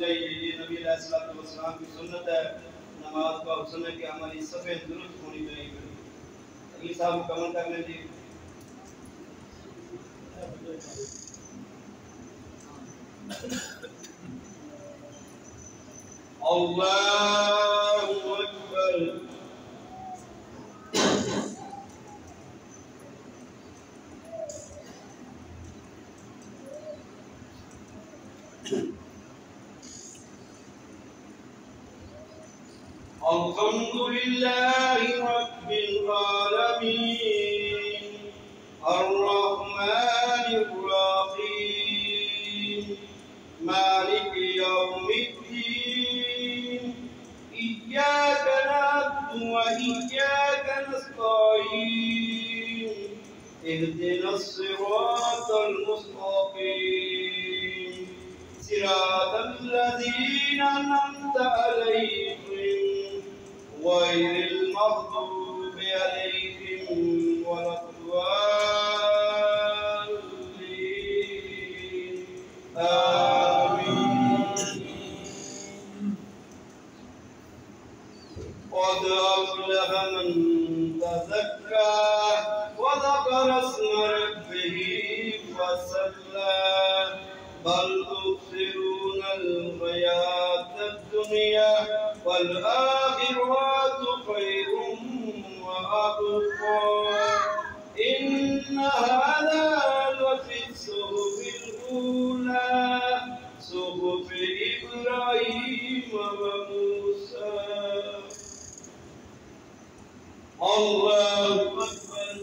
चाहिए। ये नबी अलैहिस्सलाम की सुन्नत है। नमाज का हुस्न है कि हमारी सफ़ें दुरुस्त होनी चाहिए। अली साहब मुकम्मल कर लें जी। अल्लाहु अकबर। अल्हम्दुलिल्लाहि रब्बिल आलमीन अर्रहमानिर रहीम मालिकि यौमिद्दीन इय्याका नअबुदु व इय्याका नस्तईन इहदिनस सिरातल मुस्तकीम सिरातल लज़ीना अन्अमता अलैहिम غير المغضوب عليهم ولا الضالين آمين قد أفلح من تزكى وذكر اسم ربه فصلى بل تؤثرون الحياة الدنيا والآخرة خير وأبقى إن هذا لفي الصحف الأولى صحف إبراهيم وموسى. الله أكبر.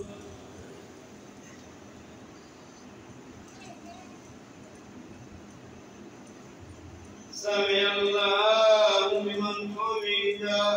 سمع الله لمن حمده.